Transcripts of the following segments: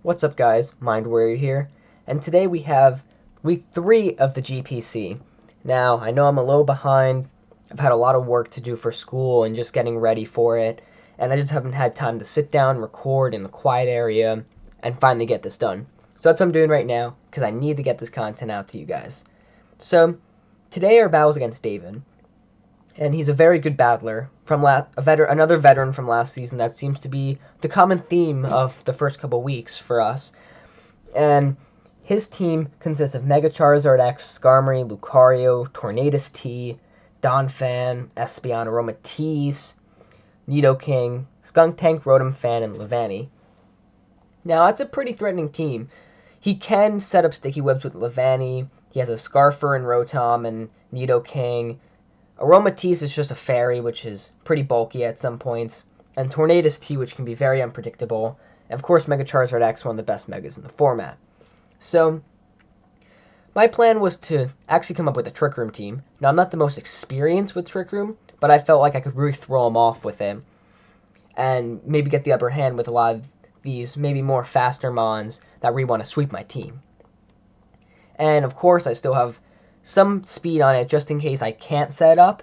What's up guys, Mind Warrior here, and today we have week 3 of the GPC. Now, I know I'm a little behind, I've had a lot of work to do for school and just getting ready for it, and I just haven't had time to sit down, record in a quiet area, and finally get this done. So that's what I'm doing right now, because I need to get this content out to you guys. So, today our battle's against David, and he's a very good battler from another veteran from last season. That seems to be the common theme of the first couple weeks for us. And his team consists of Mega Charizard X, Skarmory, Lucario, Tornadus T, Donphan, Espeon, Aromatisse, Nidoking, Skuntank, Rotom Fan, and Levani. Now, that's a pretty threatening team. He can set up sticky webs with Levani. He has a Scarfer and Rotom and Nidoking. Aromatisse is just a fairy, which is pretty bulky at some points, and Tornadus T, which can be very unpredictable, and of course Mega Charizard X, one of the best Megas in the format. So, my plan was to actually come up with a Trick Room team. Now, I'm not the most experienced with Trick Room, but I felt like I could really throw him off with it, and maybe get the upper hand with a lot of these maybe more faster Mons that really want to sweep my team. And of course, I still have some speed on it just in case I can't set up,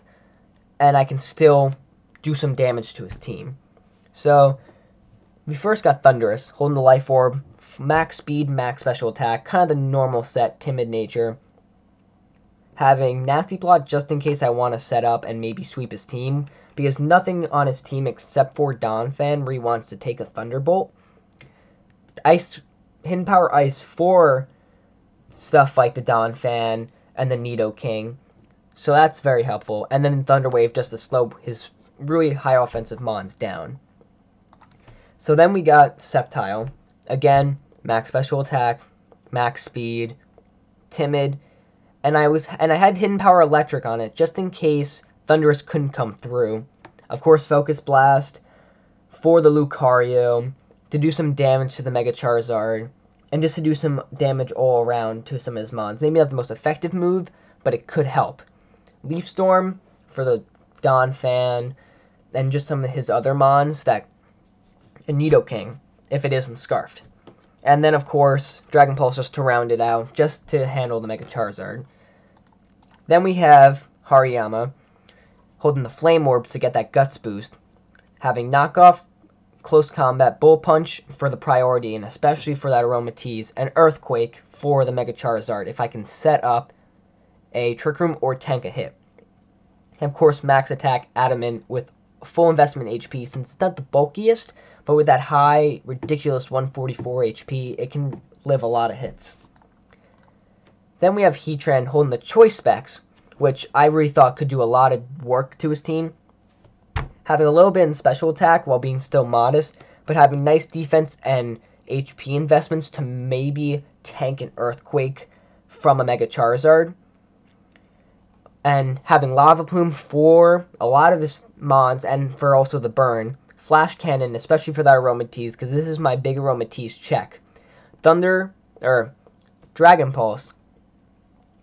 and I can still do some damage to his team. So, we first got Thundurus, holding the Life Orb, max speed, max special attack, kind of the normal set, timid nature. Having Nasty Plot just in case I want to set up and maybe sweep his team, because nothing on his team except for Donphan really wants to take a Thunderbolt. Hidden Power Ice for stuff like the Donphan and the Nidoking, so that's very helpful. And then Thunder Wave just to slow his really high offensive Mons down. So then we got Sceptile. Again, max special attack, max speed, timid, and I had Hidden Power Electric on it just in case Thundurus couldn't come through. Of course, Focus Blast for the Lucario to do some damage to the Mega Charizard, and just to do some damage all around to some of his Mons. Maybe not the most effective move, but it could help. Leaf Storm for the Donphan, and just some of his other Mons, and Nidoking, if it isn't Scarfed. And then, of course, Dragon Pulse just to round it out, just to handle the Mega Charizard. Then we have Hariyama, holding the Flame Orbs to get that Guts boost, having Knockoff, Close Combat, Bull Punch for the priority, and especially for that Aromatisse, and Earthquake for the Mega Charizard if I can set up a Trick Room or tank a hit. And of course, Max Attack, Adamant with full investment HP, since it's not the bulkiest, but with that high, ridiculous 144 HP, it can live a lot of hits. Then we have Heatran holding the Choice Specs, which I really thought could do a lot of work to his team. Having a little bit in special attack while being still modest, but having nice defense and HP investments to maybe tank an Earthquake from a Mega Charizard. And having Lava Plume for a lot of his Mons and for also the burn. Flash Cannon, especially for that Aromatisse, because this is my big Aromatisse check. Dragon Pulse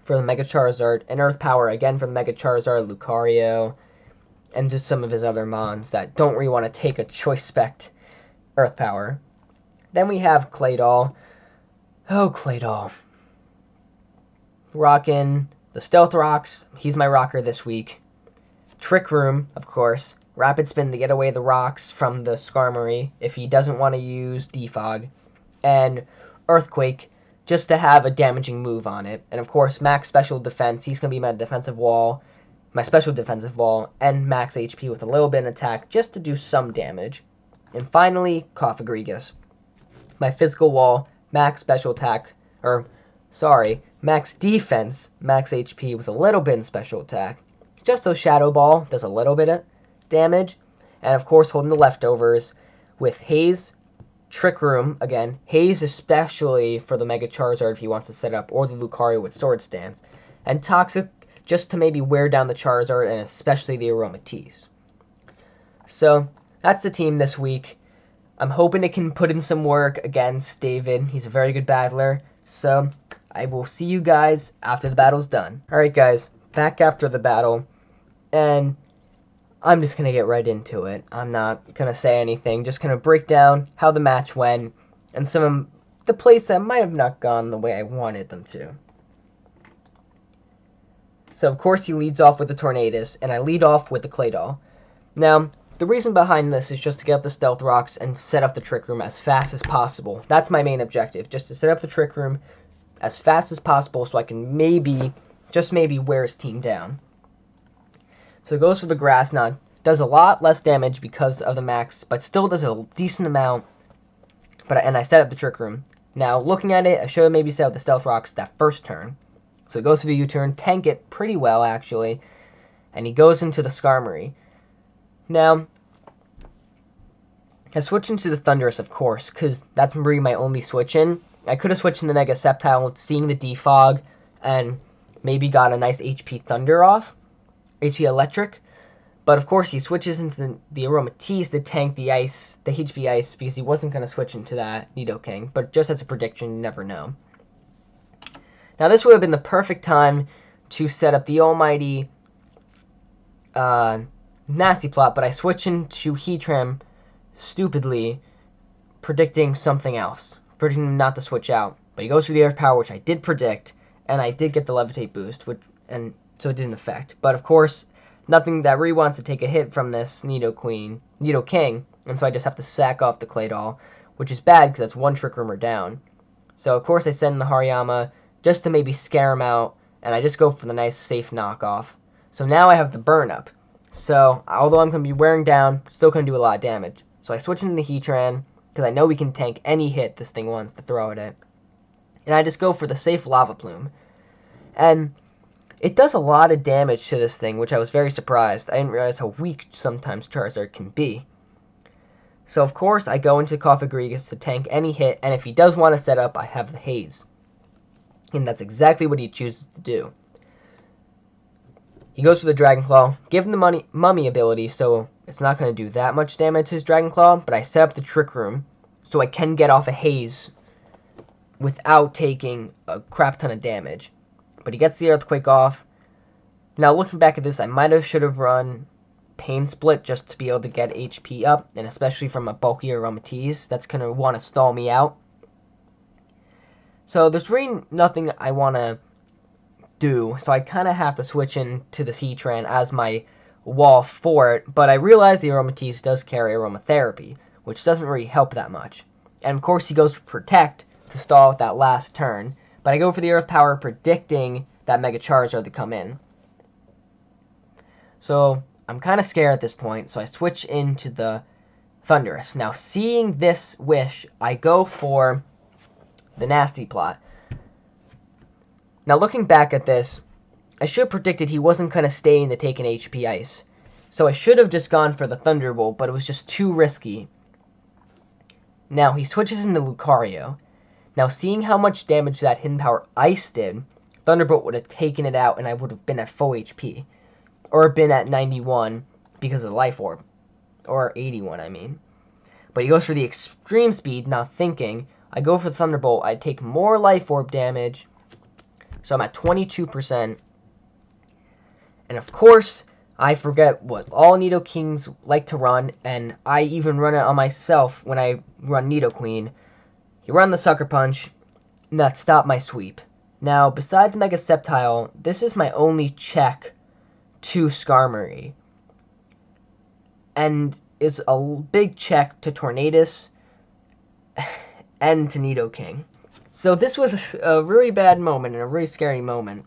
for the Mega Charizard, and Earth Power again for the Mega Charizard, Lucario, and just some of his other Mons that don't really want to take a Choice Spec Earth Power. Then we have Claydol. Oh, Claydol. Rockin' the Stealth Rocks. He's my rocker this week. Trick Room, of course. Rapid Spin to get away the rocks from the Skarmory if he doesn't want to use Defog. And Earthquake just to have a damaging move on it. And of course, max special defense. He's going to be my defensive wall. My special defensive wall, and max HP with a little bit of attack just to do some damage. And finally, Cofagrigus. My physical wall, max special attack, max defense, max HP with a little bit in special attack. Just so Shadow Ball does a little bit of damage. And of course, holding the leftovers with Haze, Trick Room, again, Haze especially for the Mega Charizard if he wants to set up, or the Lucario with Sword Stance. And Toxic just to maybe wear down the Charizard and especially the Aromatisse. So, that's the team this week. I'm hoping it can put in some work against David. He's a very good battler. So, I will see you guys after the battle's done. Alright guys, back after the battle. And I'm just going to get right into it. I'm not going to say anything. Just going to break down how the match went and some of the place that might have not gone the way I wanted them to. So, of course, he leads off with the Tornadus, and I lead off with the Claydol. Now, the reason behind this is just to get up the Stealth Rocks and set up the Trick Room as fast as possible. That's my main objective, just to set up the Trick Room as fast as possible so I can maybe, just maybe, wear his team down. So it goes for the Grass Knot. Does a lot less damage because of the max, but still does a decent amount. And I set up the Trick Room. Now, looking at it, I should have maybe set up the Stealth Rocks that first turn. So it goes for the U-turn, tank it pretty well, actually, and he goes into the Skarmory. Now, I switch into the Thundurus, of course, because that's really my only switch in. I could have switched in the Mega Sceptile, seeing the Defog, and maybe got a nice HP Thunder off, HP Electric. But of course, he switches into the Aromatisse to tank the Ice, the HP Ice, because he wasn't going to switch into that Nidoking. But just as a prediction, you never know. Now, this would have been the perfect time to set up the almighty Nasty Plot, but I switch into Heatran stupidly, predicting something else, predicting him not to switch out. But he goes for the Earth Power, which I did predict, and I did get the Levitate boost, so it didn't affect. But of course, nothing that really wants to take a hit from this Nidoking, and so I just have to sack off the Claydol, which is bad because that's one Trick Roomer down. So of course I send the Hariyama just to maybe scare him out, and I just go for the nice safe knockoff. So now I have the Burn Up. So although I'm going to be wearing down, still going to do a lot of damage. So I switch into the Heatran, because I know we can tank any hit this thing wants to throw at it. And I just go for the safe Lava Plume. And it does a lot of damage to this thing, which I was very surprised. I didn't realize how weak sometimes Charizard can be. So of course I go into Cofagrigus to tank any hit, and if he does want to set up, I have the Haze. And that's exactly what he chooses to do. He goes for the Dragon Claw, give him the Mummy ability, so it's not going to do that much damage to his Dragon Claw, but I set up the Trick Room, so I can get off a Haze without taking a crap ton of damage. But he gets the Earthquake off. Now, looking back at this, I might have should have run Pain Split just to be able to get HP up, and especially from a bulkier Aromatisse, that's going to want to stall me out. So there's really nothing I want to do, so I kind of have to switch into the Heatran as my wall for it, but I realize the Aromatisse does carry Aromatherapy, which doesn't really help that much. And of course he goes for Protect to stall at that last turn, but I go for the Earth Power predicting that Mega Charizard to come in. So I'm kind of scared at this point, so I switch into the Thundurus. Now seeing this wish, I go for the Nasty Plot. Now looking back at this, I should have predicted he wasn't going to stay in to take an HP Ice. So I should have just gone for the Thunderbolt, but it was just too risky. Now he switches into Lucario. Now seeing how much damage that Hidden Power Ice did, Thunderbolt would have taken it out and I would have been at full HP. Or been at 91 because of the Life Orb. Or 81, I mean. But he goes for the Extreme Speed, not thinking. I go for the Thunderbolt, I take more Life Orb damage. So I'm at 22%. And of course, I forget what all Nidokings like to run, and I even run it on myself when I run Nidoqueen. You run the Sucker Punch, and that stopped my sweep. Now, besides Mega Sceptile, this is my only check to Skarmory. And is a big check to Tornadus and to Nidoking. So this was a really bad moment and a really scary moment.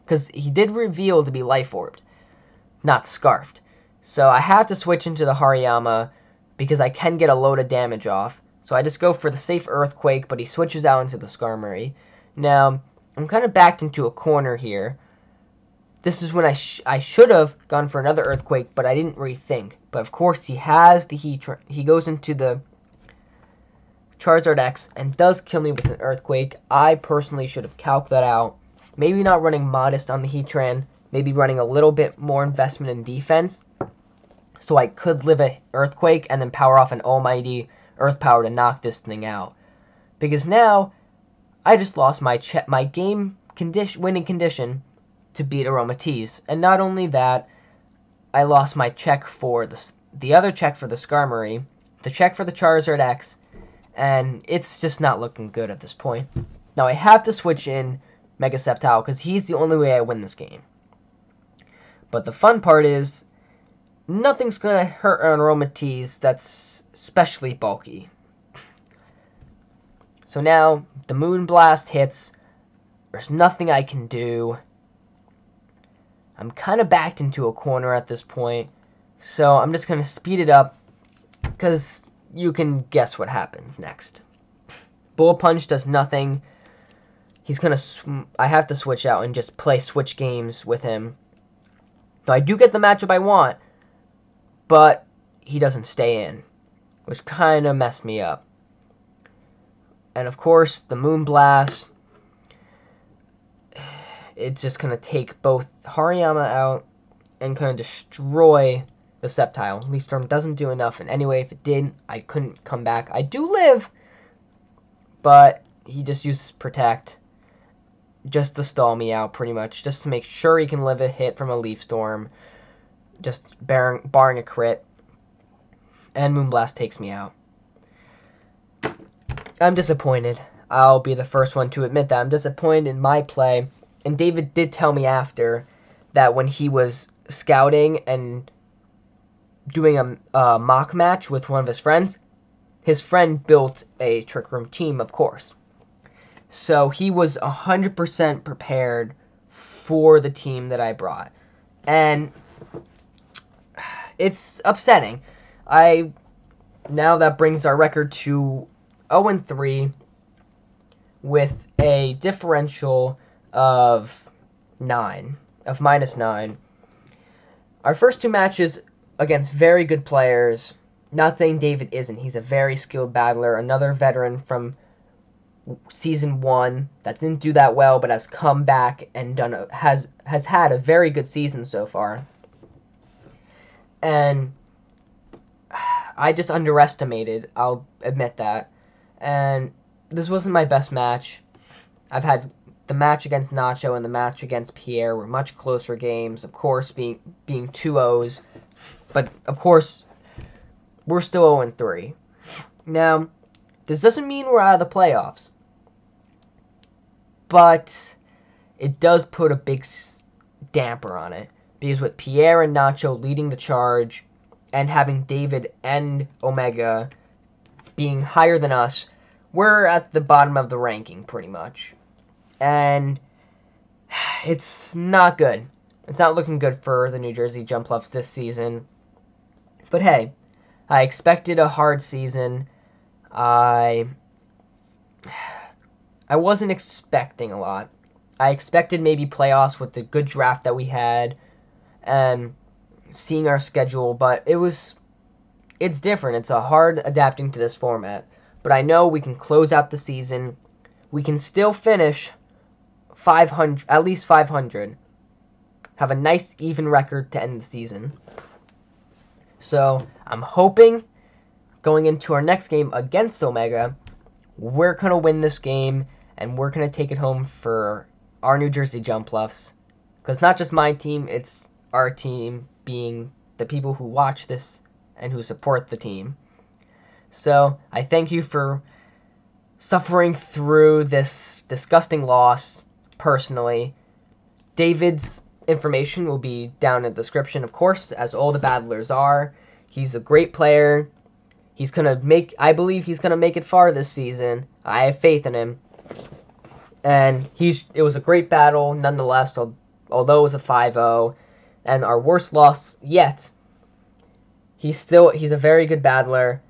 Because he did reveal to be Life Orbed, not Scarfed. So I have to switch into the Hariyama because I can get a load of damage off. So I just go for the safe Earthquake, but he switches out into the Skarmory. Now, I'm kind of backed into a corner here. This is when I should have gone for another Earthquake, but I didn't really think. But of course, he has the he goes into the Charizard X and does kill me with an Earthquake. I personally should have calculated that out. Maybe not running Modest on the Heatran, maybe running a little bit more investment in defense, so I could live an Earthquake and then power off an almighty Earth Power to knock this thing out. Because now, I just lost my game winning condition to beat Aromatisse. And not only that, I lost my check for the other check for the Skarmory, the check for the Charizard X, and it's just not looking good at this point. Now I have to switch in Mega Sceptile because he's the only way I win this game. But the fun part is, nothing's going to hurt an Aromatisse that's especially bulky. So now, the Moonblast hits. There's nothing I can do. I'm kind of backed into a corner at this point. So I'm just going to speed it up, because you can guess what happens next. Bull Punch does nothing. He's going to... I have to switch out and just play switch games with him. So I do get the matchup I want, but he doesn't stay in, which kind of messed me up. And of course, the Moonblast, it's just going to take both Hariyama out and kind of destroy the Sceptile. Leaf Storm doesn't do enough, and anyway, if it did, I couldn't come back. I do live, but he just uses Protect just to stall me out, pretty much, just to make sure he can live a hit from a Leaf Storm, just barring a crit, and Moonblast takes me out. I'm disappointed. I'll be the first one to admit that. I'm disappointed in my play, and David did tell me after that when he was scouting and doing a mock match with one of his friend built a Trick Room team, of course. So he was 100% prepared for the team that I brought. And it's upsetting. Now that brings our record to 0-3 with a differential of -9. Our first two matches against very good players. Not saying David isn't. He's a very skilled battler. Another veteran from Season 1 that didn't do that well, but has come back and has had a very good season so far. And I just underestimated. I'll admit that. And this wasn't my best match. I've had the match against Nacho and the match against Pierre were much closer games. Of course, being 2-0s. But, of course, we're still 0-3. Now, this doesn't mean we're out of the playoffs. But it does put a big damper on it. Because with Pierre and Nacho leading the charge, and having David and Omega being higher than us, we're at the bottom of the ranking, pretty much. And it's not good. It's not looking good for the New Jersey Jumpluffs this season. But hey, I expected a hard season. I wasn't expecting a lot. I expected maybe playoffs with the good draft that we had and seeing our schedule, but it's different. It's a hard adapting to this format. But I know we can close out the season. We can still finish 500, at least 500. Have a nice even record to end the season. So I'm hoping going into our next game against Omega, we're going to win this game and we're going to take it home for our New Jersey Jumpluffs. Because not just my team, it's our team, being the people who watch this and who support the team. So I thank you for suffering through this disgusting loss personally. David's information will be down in the description, of course, as all the battlers are. He's a great player. I believe he's gonna make it far this season. I have faith in him. And it was a great battle nonetheless, although it was a 5-0 and our worst loss yet. He's a very good battler,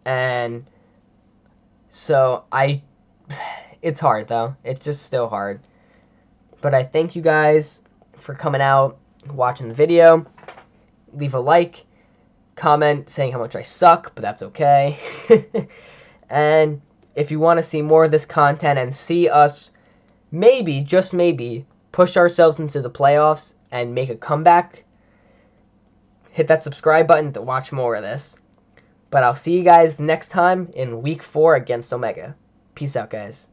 and so it's hard though. It's just still hard. But I thank you guys for coming out, watching the video. Leave a like, comment saying how much I suck, but that's okay. And if you want to see more of this content and see us maybe, just maybe, push ourselves into the playoffs and make a comeback, hit that subscribe button to watch more of this. But I'll see you guys next time in Week 4 against Omega. Peace out, guys.